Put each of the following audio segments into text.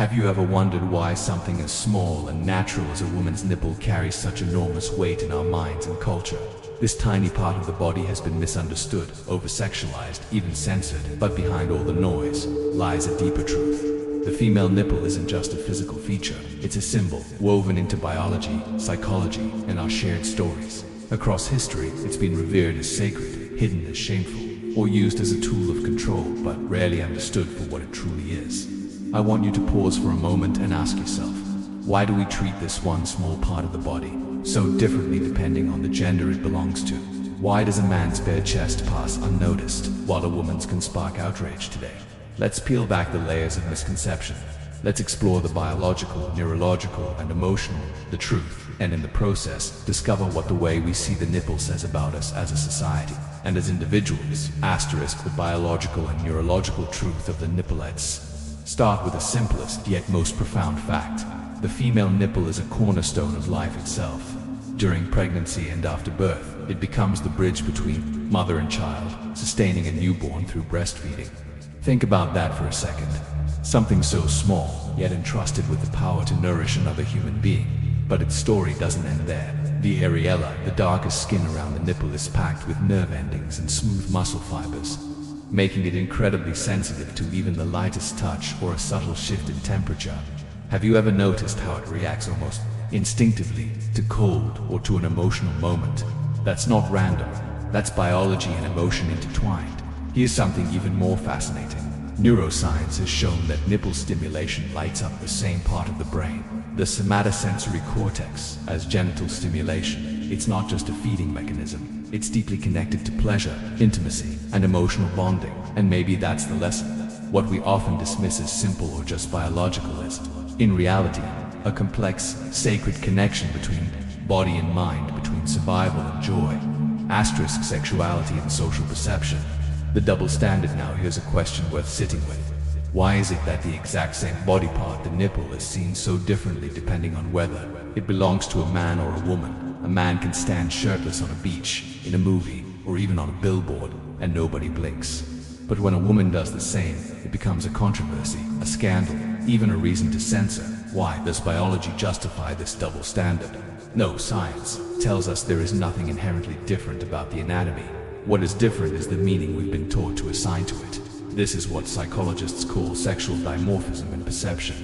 Have you ever wondered why something as small and natural as a woman's nipple carries such enormous weight in our minds and culture? This tiny part of the body has been misunderstood, over-sexualized, even censored, but behind all the noise lies a deeper truth. The female nipple isn't just a physical feature, it's a symbol woven into biology, psychology, and our shared stories. Across history, it's been revered as sacred, hidden as shameful, or used as a tool of control, but rarely understood for what it truly is. I want you to pause for a moment and ask yourself, why do we treat this one small part of the body so differently depending on the gender it belongs to? Why does a man's bare chest pass unnoticed, while a woman's can spark outrage today? Let's peel back the layers of misconception. Let's explore the biological, neurological, and emotional, the truth, and in the process, discover what the way we see the nipple says about us as a society and as individuals. Asterisk the biological and neurological truth of the nipplettes. Start with the simplest yet most profound fact. The female nipple is a cornerstone of life itself. During pregnancy and after birth, it becomes the bridge between mother and child, sustaining a newborn through breastfeeding. Think about that for a second. Something so small, yet entrusted with the power to nourish another human being. But its story doesn't end there. The areola, the darkest skin around the nipple, is packed with nerve endings and smooth muscle fibers, making it incredibly sensitive to even the lightest touch or a subtle shift in temperature. Have you ever noticed how it reacts almost instinctively to cold or to an emotional moment? That's not random. That's biology and emotion intertwined. Here's something even more fascinating. Neuroscience has shown that nipple stimulation lights up the same part of the brain, the somatosensory cortex, as genital stimulation. It's not just a feeding mechanism. It's deeply connected to pleasure, intimacy, and emotional bonding. And maybe that's the lesson. What we often dismiss as simple or just biological is, in reality, a complex, sacred connection between body and mind, between survival and joy. Asterisk sexuality and social perception. The double standard. Now here's a question worth sitting with. Why is it that the exact same body part, the nipple, is seen so differently depending on whether it belongs to a man or a woman? A man can stand shirtless on a beach, in a movie, or even on a billboard, and nobody blinks. But when a woman does the same, it becomes a controversy, a scandal, even a reason to censor. Why does biology justify this double standard? No, science tells us there is nothing inherently different about the anatomy. What is different is the meaning we've been taught to assign to it. This is what psychologists call sexual dimorphism in perception.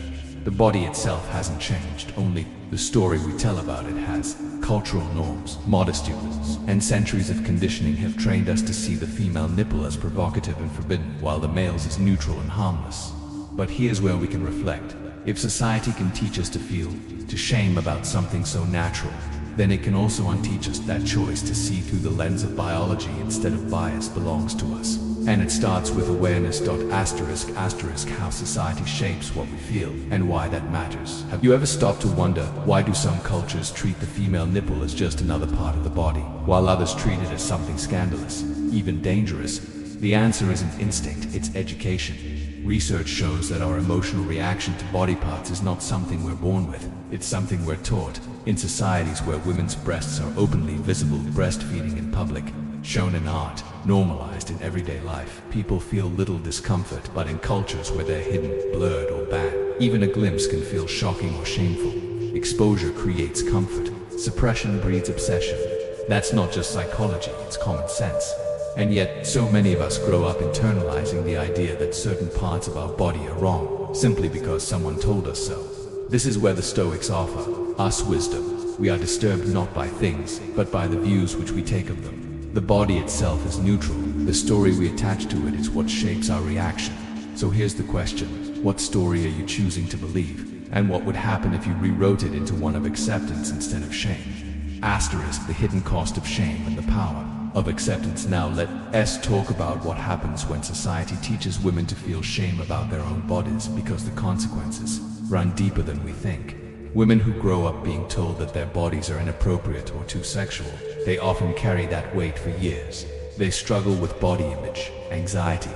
The body itself hasn't changed, only the story we tell about it has. Cultural norms, modesty rules, and centuries of conditioning have trained us to see the female nipple as provocative and forbidden, while the male's is neutral and harmless. But here's where we can reflect. If society can teach us to feel, to shame about something so natural, then it can also unteach us that choice to see through the lens of biology instead of bias belongs to us. And it starts with awareness. Asterisk how society shapes what we feel and why that matters. Have you ever stopped to wonder, why do some cultures treat the female nipple as just another part of the body, while others treat it as something scandalous, even dangerous? The answer isn't instinct, it's education. Research shows that our emotional reaction to body parts is not something we're born with, it's something we're taught. In societies where women's breasts are openly visible, breastfeeding in public, shown in art, normalized in everyday life, people feel little discomfort. But in cultures where they're hidden, blurred, or banned, even a glimpse can feel shocking or shameful. Exposure creates comfort. Suppression breeds obsession. That's not just psychology, it's common sense. And yet, so many of us grow up internalizing the idea that certain parts of our body are wrong, simply because someone told us so. This is where the Stoics offer us wisdom. We are disturbed not by things, but by the views which we take of them. The body itself is neutral. The story we attach to it is what shapes our reaction. So here's the question. What story are you choosing to believe? And what would happen if you rewrote it into one of acceptance instead of shame? Asterisk the hidden cost of shame and the power of acceptance. Now let's talk about what happens when society teaches women to feel shame about their own bodies, because the consequences run deeper than we think. Women who grow up being told that their bodies are inappropriate or too sexual, they often carry that weight for years. They struggle with body image, anxiety,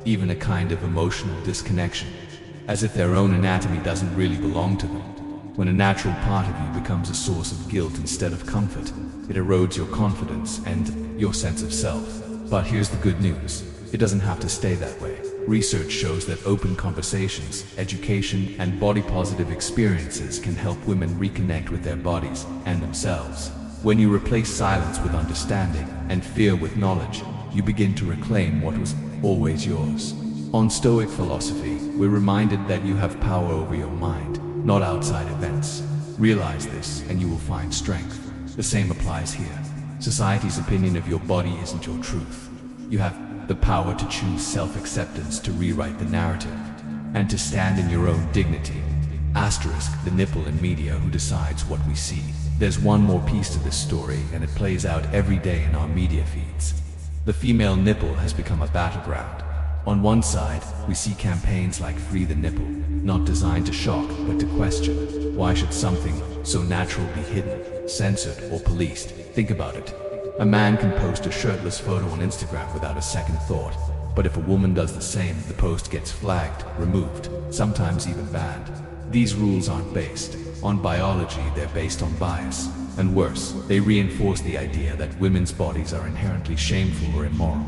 even a kind of emotional disconnection, as if their own anatomy doesn't really belong to them. When a natural part of you becomes a source of guilt instead of comfort, it erodes your confidence and your sense of self. But here's the good news. It doesn't have to stay that way. Research shows that open conversations, education, and body-positive experiences can help women reconnect with their bodies and themselves. When you replace silence with understanding and fear with knowledge, you begin to reclaim what was always yours. On Stoic philosophy, we're reminded that you have power over your mind, not outside events. Realize this and you will find strength. The same applies here. Society's opinion of your body isn't your truth. You have the power to choose self-acceptance, to rewrite the narrative, and to stand in your own dignity. Asterisk, the nipple in media who decides what we see. There's one more piece to this story, and it plays out every day in our media feeds. The female nipple has become a battleground. On one side, we see campaigns like Free the Nipple, not designed to shock, but to question. Why should something so natural be hidden, censored, or policed? Think about it. A man can post a shirtless photo on Instagram without a second thought, but if a woman does the same, the post gets flagged, removed, sometimes even banned. These rules aren't based on biology, they're based on bias. And worse, they reinforce the idea that women's bodies are inherently shameful or immoral.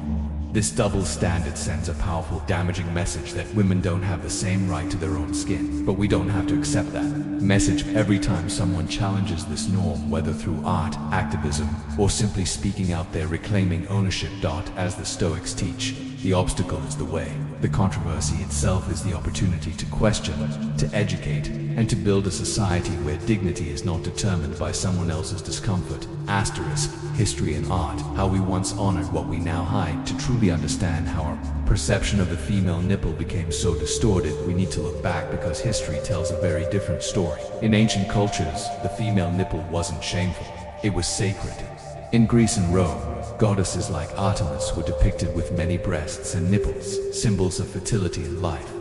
This double standard sends a powerful, damaging message that women don't have the same right to their own skin. But we don't have to accept that message every time someone challenges this norm, whether through art, activism, or simply speaking out there reclaiming ownership. As the Stoics teach, the obstacle is the way. The controversy itself is the opportunity to question, to educate, and to build a society where dignity is not determined by someone else's discomfort. Asterisk, history and art, how we once honored what we now hide. To truly understand how our perception of the female nipple became so distorted, we need to look back, because history tells a very different story. In ancient cultures, the female nipple wasn't shameful, it was sacred. In Greece and Rome, goddesses like Artemis were depicted with many breasts and nipples, symbols of fertility and life.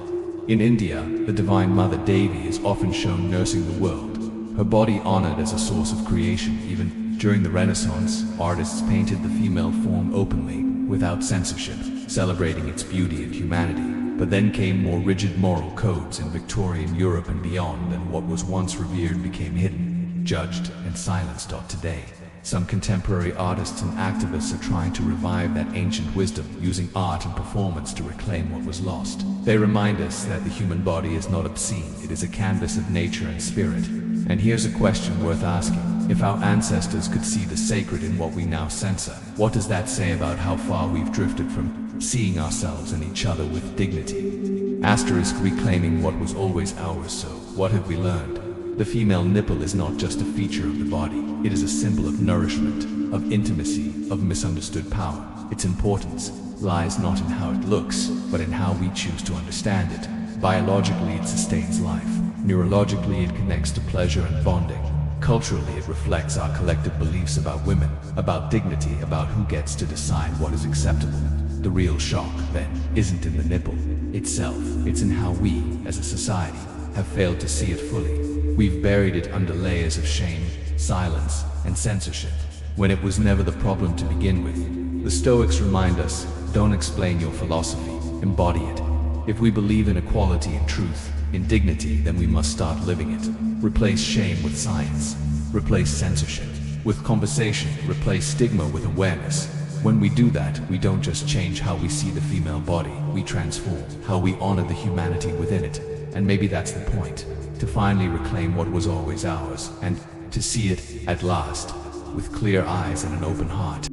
In India, the Divine Mother Devi is often shown nursing the world, her body honored as a source of creation. Even during the Renaissance, artists painted the female form openly, without censorship, celebrating its beauty and humanity. But then came more rigid moral codes in Victorian Europe and beyond, and what was once revered became hidden, judged, and silenced. Today, some contemporary artists and activists are trying to revive that ancient wisdom, using art and performance to reclaim what was lost. They remind us that the human body is not obscene, it is a canvas of nature and spirit. And here's a question worth asking. If our ancestors could see the sacred in what we now censor, what does that say about how far we've drifted from seeing ourselves and each other with dignity? Asterisk, reclaiming what was always ours. So, what have we learned? The female nipple is not just a feature of the body, it is a symbol of nourishment, of intimacy, of misunderstood power. Its importance lies not in how it looks, but in how we choose to understand it. Biologically, it sustains life. Neurologically, it connects to pleasure and bonding. Culturally, it reflects our collective beliefs about women, about dignity, about who gets to decide what is acceptable. The real shock, then, isn't in the nipple itself, it's in how we, as a society, have failed to see it fully. We've buried it under layers of shame, silence, and censorship, when it was never the problem to begin with. The Stoics remind us, don't explain your philosophy, embody it. If we believe in equality and truth, in dignity, then we must start living it. Replace shame with science. Replace censorship with conversation. Replace stigma with awareness. When we do that, we don't just change how we see the female body, we transform how we honor the humanity within it. And maybe that's the point, to finally reclaim what was always ours, and to see it, at last, with clear eyes and an open heart.